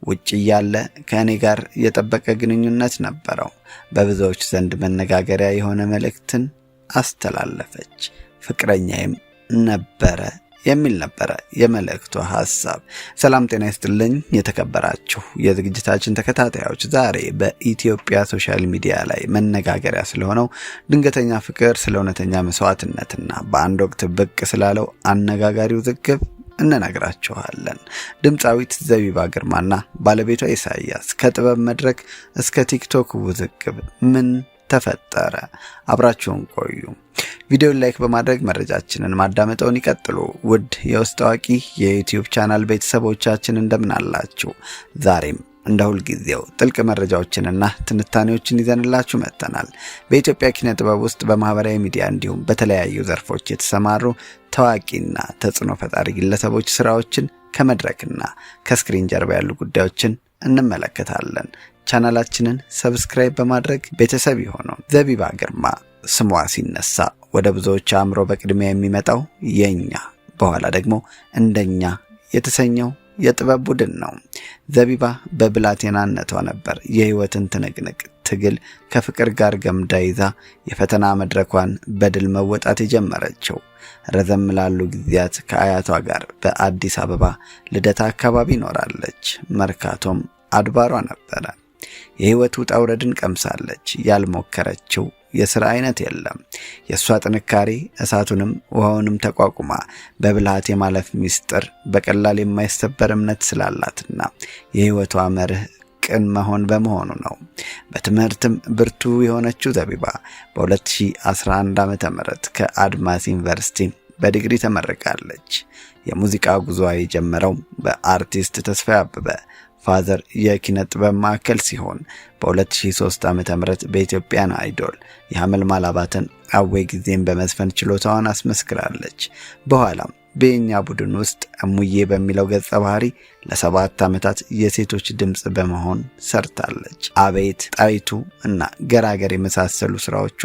ውጭ ያለ ከኔ ጋር የጠበቀ ግንኙነት ነበረው። በብዙዎች ዘንድ መነጋገሪያ የሆነ መልእክትን አስተላለፈች። ፍቅረኛዬም ነበረ የሚል ነበረ የመልእክቱ ሐሳብ። ሰላም ጤና ይስጥልኝ የተከበራችሁ የዝግጅታችን ተከታታዮች፣ ዛሬ በኢትዮጵያ ሶሻል ሚዲያ ላይ መነጋገሪያ ስለሆነው ድንገተኛ ፍቅር፣ ስለ እውነተኛ መስዋዕትነትና በአንድ ወቅት ብቅ ስላለው አነጋጋሪው ውዝግብ እንነግራችኋለን። ድምፃዊት ዘቢባ ግርማና ባለቤቷ ኢሳያስ ከጥበብ መድረክ እስከ ቲክቶክ ውዝግብ ምን ተፈጠረ? አብራችሁን ቆዩ። ቪዲዮን ላይክ በማድረግ መረጃችንን ማዳመጠውን ይቀጥሉ። ውድ የውስጥ አዋቂ የዩቲዩብ ቻናል ቤተሰቦቻችን እንደምን አላችሁ? ዛሬም እንደ ሁልጊዜው ጥልቅ መረጃዎችንና ትንታኔዎችን ይዘንላችሁ መጥተናል። በኢትዮጵያ ኪነ ጥበብ ውስጥ በማህበራዊ ሚዲያ እንዲሁም በተለያዩ ዘርፎች የተሰማሩ ታዋቂና ተጽዕኖ ፈጣሪ ግለሰቦች ስራዎችን ከመድረክና ከስክሪን ጀርባ ያሉ ጉዳዮችን እንመለከታለን። ቻናላችንን ሰብስክራይብ በማድረግ ቤተሰብ ይሁኑ። ዘቢባ ግርማ ስሟ ሲነሳ ወደ ብዙዎች አእምሮ በቅድሚያ የሚመጣው የኛ በኋላ ደግሞ እንደኛ የተሰኘው የጥበብ ቡድን ነው። ዘቢባ በብላቴናነቷ ነበር የህይወትን ትንቅንቅ ትግል ከፍቅር ጋር ገምዳ ይዛ የፈተና መድረኳን በድል መወጣት የጀመረችው። ረዘም ላሉ ጊዜያት ከአያቷ ጋር በአዲስ አበባ ልደታ አካባቢ ኖራለች። መርካቶም አድባሯ ነበረ። የህይወት ውጣ ውረድን ቀምሳለች። ያልሞከረችው የሥራ አይነት የለም። የሷ ጥንካሬ እሳቱንም ውሃውንም ተቋቁማ በብልሃት የማለፍ ሚስጥር በቀላል የማይሰበር እምነት ስላላትና የህይወቷ መርህ ቅን መሆን በመሆኑ ነው። በትምህርትም ብርቱ የሆነችው ዘቢባ በ2011 ዓ.ም ከአድማስ ዩኒቨርሲቲ በዲግሪ ተመርቃለች። የሙዚቃ ጉዞዋ የጀመረው በአርቲስት ተስፋዬ አበበ ፋዘር የኪነ ጥበብ ማዕከል ሲሆን በ2003 ዓ.ም በኢትዮጵያን አይዶል የሐመልማል አባተን አወይ ጊዜን በመዝፈን ችሎታዋን አስመስክራለች። በኋላም በእኛ ቡድን ውስጥ እሙዬ በሚለው ገጸ ባህሪ ለ7 ዓመታት የሴቶች ድምጽ በመሆን ሰርታለች። አቤት፣ ጣይቱ እና ገራገር የመሳሰሉ ስራዎቿ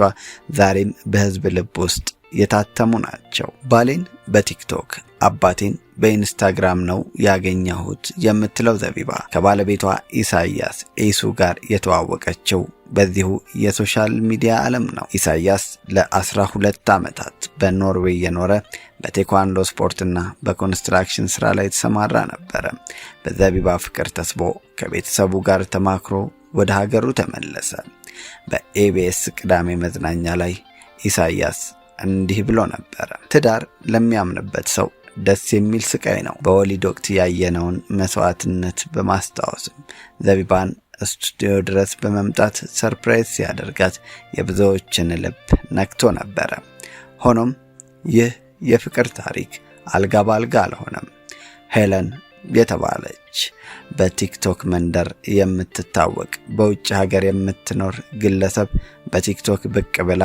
ዛሬም በህዝብ ልብ ውስጥ የታተሙ ናቸው። ባሌን በቲክቶክ አባቴን በኢንስታግራም ነው ያገኘሁት የምትለው ዘቢባ ከባለቤቷ ኢሳያስ ኤሱ ጋር የተዋወቀችው በዚሁ የሶሻል ሚዲያ ዓለም ነው። ኢሳያስ ለ12 ዓመታት በኖርዌይ የኖረ በቴኳንዶ ስፖርትና በኮንስትራክሽን ስራ ላይ የተሰማራ ነበረ። በዘቢባ ፍቅር ተስቦ ከቤተሰቡ ጋር ተማክሮ ወደ ሀገሩ ተመለሰ። በኤቢኤስ ቅዳሜ መዝናኛ ላይ ኢሳያስ እንዲህ ብሎ ነበር። ትዳር ለሚያምንበት ሰው ደስ የሚል ስቃይ ነው። በወሊድ ወቅት ያየነውን መስዋዕትነት በማስታወስም ዘቢባን ስቱዲዮ ድረስ በመምጣት ሰርፕራይዝ ሲያደርጋት የብዙዎችን ልብ ነክቶ ነበረ። ሆኖም ይህ የፍቅር ታሪክ አልጋ ባልጋ አልሆነም። ሄለን የተባለች በቲክቶክ መንደር የምትታወቅ በውጭ ሀገር የምትኖር ግለሰብ በቲክቶክ ብቅ ብላ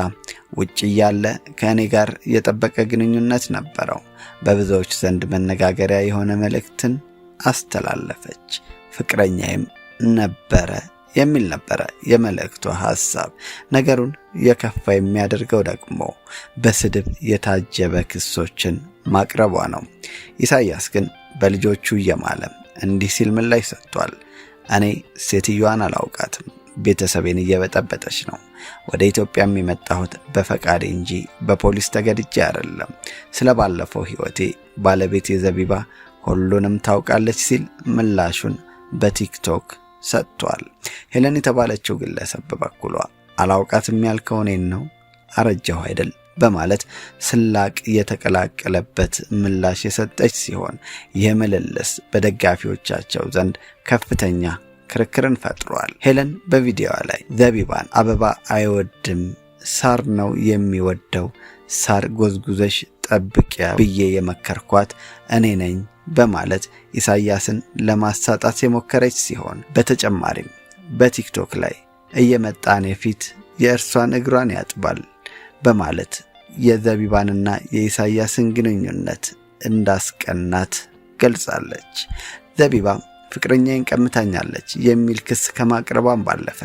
ውጭ ያለ ከኔ ጋር የጠበቀ ግንኙነት ነበረው። በብዙዎች ዘንድ መነጋገሪያ የሆነ መልእክትን አስተላለፈች። ፍቅረኛዬም ነበረ የሚል ነበረ የመልእክቱ ሐሳብ። ነገሩን የከፋ የሚያደርገው ደግሞ በስድብ የታጀበ ክሶችን ማቅረቧ ነው። ኢሳያስ ግን በልጆቹ እየማለም እንዲህ ሲል ምላሽ ሰጥቷል። እኔ ሴትዮዋን አላውቃትም፣ ቤተሰቤን እየበጠበጠች ነው። ወደ ኢትዮጵያም የመጣሁት በፈቃዴ እንጂ በፖሊስ ተገድጄ አይደለም። ስለባለፈው ህይወቴ ባለቤቴ ዘቢባ ሁሉንም ታውቃለች ሲል ምላሹን በቲክቶክ ሰጥቷል። ሄለን የተባለችው ግለሰብ በበኩሏ አላውቃትም ያልከው እኔን ነው? አረጀሁ አይደል በማለት ስላቅ የተቀላቀለበት ምላሽ የሰጠች ሲሆን ይህ ምልልስ በደጋፊዎቻቸው ዘንድ ከፍተኛ ክርክርን ፈጥሯል። ሄለን በቪዲዮዋ ላይ ዘቢባን አበባ አይወድም ሳር ነው የሚወደው፣ ሳር ጎዝጉዘሽ ጠብቂያ ብዬ የመከርኳት እኔ ነኝ በማለት ኢሳያስን ለማሳጣት የሞከረች ሲሆን በተጨማሪም በቲክቶክ ላይ እየመጣን የፊት የእርሷን እግሯን ያጥባል በማለት የዘቢባንና የኢሳያስን ግንኙነት እንዳስቀናት ገልጻለች። ዘቢባ ፍቅረኛዬን ቀምታኛለች የሚል ክስ ከማቅረቧም ባለፈ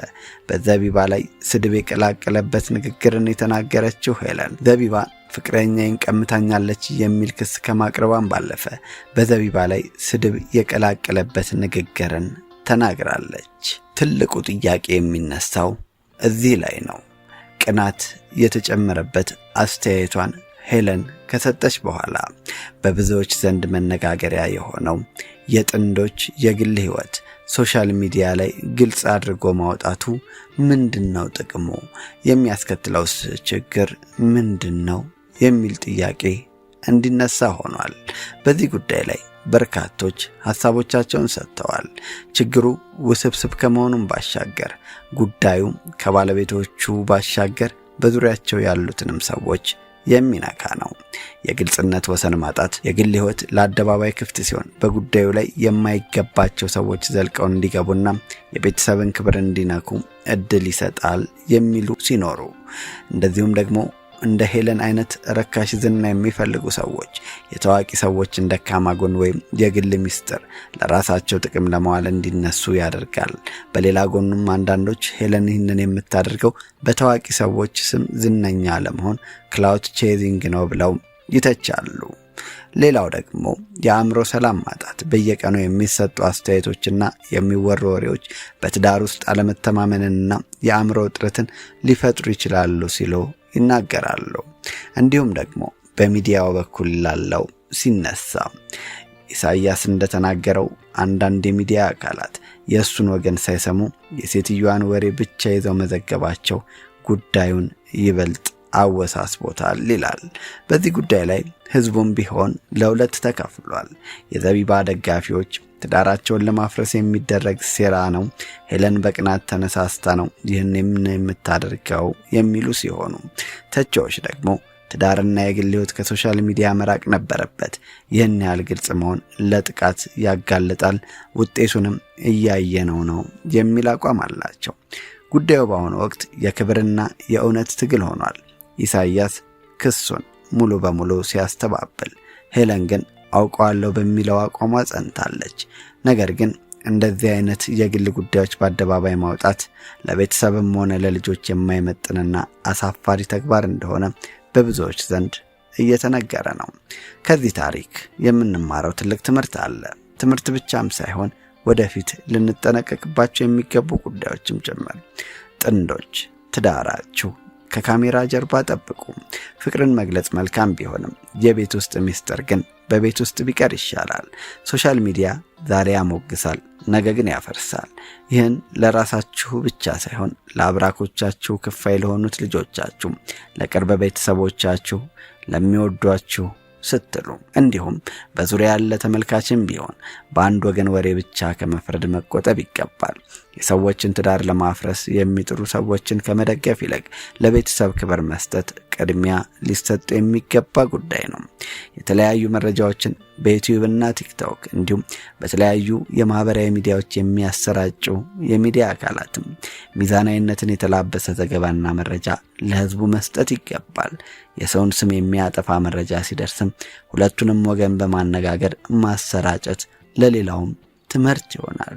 በዘቢባ ላይ ስድብ የቀላቀለበት ንግግርን የተናገረችው ሄለን ዘቢባ ፍቅረኛዬን ቀምታኛለች የሚል ክስ ከማቅረቧም ባለፈ በዘቢባ ላይ ስድብ የቀላቀለበት ንግግርን ተናግራለች። ትልቁ ጥያቄ የሚነሳው እዚህ ላይ ነው። ቅናት የተጨመረበት አስተያየቷን ሄለን ከሰጠች በኋላ በብዙዎች ዘንድ መነጋገሪያ የሆነው የጥንዶች የግል ሕይወት ሶሻል ሚዲያ ላይ ግልጽ አድርጎ ማውጣቱ ምንድነው ጥቅሙ? የሚያስከትለውስ ችግር ምንድነው? የሚል ጥያቄ እንዲነሳ ሆኗል። በዚህ ጉዳይ ላይ በርካቶች ሐሳቦቻቸውን ሰጥተዋል። ችግሩ ውስብስብ ከመሆኑም ባሻገር ጉዳዩ ከባለቤቶቹ ባሻገር በዙሪያቸው ያሉትንም ሰዎች የሚነካ ነው። የግልጽነት ወሰን ማጣት የግል ሕይወት ለአደባባይ ክፍት ሲሆን በጉዳዩ ላይ የማይገባቸው ሰዎች ዘልቀው እንዲገቡና የቤተሰብን ክብር እንዲነኩ እድል ይሰጣል የሚሉ ሲኖሩ፣ እንደዚሁም ደግሞ እንደ ሄለን አይነት ረካሽ ዝና የሚፈልጉ ሰዎች የታዋቂ ሰዎችን ደካማ ጎን ወይም የግል ሚስጥር ለራሳቸው ጥቅም ለማዋል እንዲነሱ ያደርጋል። በሌላ ጎኑም አንዳንዶች ሄለን ይህንን የምታደርገው በታዋቂ ሰዎች ስም ዝነኛ ለመሆን ክላውድ ቼዚንግ ነው ብለው ይተቻሉ። ሌላው ደግሞ የአእምሮ ሰላም ማጣት፣ በየቀኑ የሚሰጡ አስተያየቶችና የሚወሩ ወሬዎች በትዳር ውስጥ አለመተማመንንና የአእምሮ ውጥረትን ሊፈጥሩ ይችላሉ ሲሉ ይናገራሉ። እንዲሁም ደግሞ በሚዲያው በኩል ላለው ሲነሳ ኢሳያስ እንደተናገረው አንዳንድ የሚዲያ አካላት የእሱን ወገን ሳይሰሙ የሴትዮዋን ወሬ ብቻ ይዘው መዘገባቸው ጉዳዩን ይበልጥ አወሳስቦታል ይላል። በዚህ ጉዳይ ላይ ህዝቡም ቢሆን ለሁለት ተከፍሏል። የዘቢባ ደጋፊዎች ትዳራቸውን ለማፍረስ የሚደረግ ሴራ ነው፣ ሄለን በቅናት ተነሳስታ ነው ይህን የምታደርገው የሚሉ ሲሆኑ፣ ተቺዎች ደግሞ ትዳርና የግል ሕይወት ከሶሻል ሚዲያ መራቅ ነበረበት፣ ይህን ያህል ግልጽ መሆን ለጥቃት ያጋልጣል፣ ውጤቱንም እያየነው ነው የሚል አቋም አላቸው። ጉዳዩ በአሁኑ ወቅት የክብርና የእውነት ትግል ሆኗል። ኢሳያስ ክሱን ሙሉ በሙሉ ሲያስተባብል፣ ሄለን ግን አውቀዋለሁ በሚለው አቋሟ ጸንታለች። ነገር ግን እንደዚህ አይነት የግል ጉዳዮች በአደባባይ ማውጣት ለቤተሰብም ሆነ ለልጆች የማይመጥንና አሳፋሪ ተግባር እንደሆነ በብዙዎች ዘንድ እየተነገረ ነው። ከዚህ ታሪክ የምንማረው ትልቅ ትምህርት አለ። ትምህርት ብቻም ሳይሆን ወደፊት ልንጠነቀቅባቸው የሚገቡ ጉዳዮችም ጭምር። ጥንዶች ትዳራችሁ ከካሜራ ጀርባ ጠብቁ። ፍቅርን መግለጽ መልካም ቢሆንም የቤት ውስጥ ሚስጥር ግን በቤት ውስጥ ቢቀር ይሻላል። ሶሻል ሚዲያ ዛሬ ያሞግሳል፣ ነገ ግን ያፈርሳል። ይህን ለራሳችሁ ብቻ ሳይሆን ለአብራኮቻችሁ ክፋይ ለሆኑት ልጆቻችሁ፣ ለቅርብ ቤተሰቦቻችሁ፣ ለሚወዷችሁ ስትሉ እንዲሁም በዙሪያ ያለ ተመልካችም ቢሆን በአንድ ወገን ወሬ ብቻ ከመፍረድ መቆጠብ ይገባል። የሰዎችን ትዳር ለማፍረስ የሚጥሩ ሰዎችን ከመደገፍ ይልቅ ለቤተሰብ ክብር መስጠት ቅድሚያ ሊሰጥ የሚገባ ጉዳይ ነው። የተለያዩ መረጃዎችን በዩቲዩብ እና ቲክቶክ እንዲሁም በተለያዩ የማህበራዊ ሚዲያዎች የሚያሰራጩ የሚዲያ አካላትም ሚዛናዊነትን የተላበሰ ዘገባና መረጃ ለህዝቡ መስጠት ይገባል። የሰውን ስም የሚያጠፋ መረጃ ሲደርስም ሁለቱንም ወገን በማነጋገር ማሰራጨት ለሌላውም ትምህርት ይሆናል።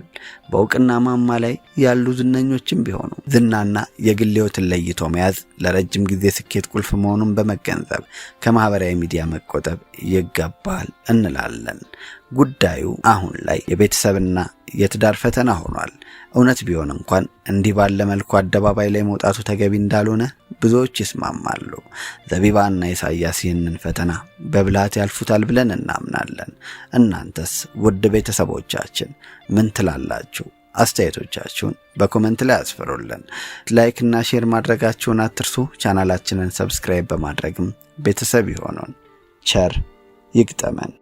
በእውቅና ማማ ላይ ያሉ ዝነኞችም ቢሆኑ ዝናና የግል ሕይወትን ለይቶ መያዝ ለረጅም ጊዜ ስኬት ቁልፍ መሆኑን በመገንዘብ ከማህበራዊ ሚዲያ መቆጠብ ይገባል እንላለን። ጉዳዩ አሁን ላይ የቤተሰብና የትዳር ፈተና ሆኗል። እውነት ቢሆን እንኳን እንዲህ ባለ መልኩ አደባባይ ላይ መውጣቱ ተገቢ እንዳልሆነ ብዙዎች ይስማማሉ። ዘቢባና ኢሳያስ ይህንን ፈተና በብልሃት ያልፉታል ብለን እናምናለን። እናንተስ ውድ ቤተሰቦቻችን ምን ትላላችሁ? አስተያየቶቻችሁን በኮሜንት ላይ አስፍሩልን። ላይክ እና ሼር ማድረጋችሁን አትርሱ። ቻናላችንን ሰብስክራይብ በማድረግም ቤተሰብ ይሆኑን። ቸር ይግጠመን።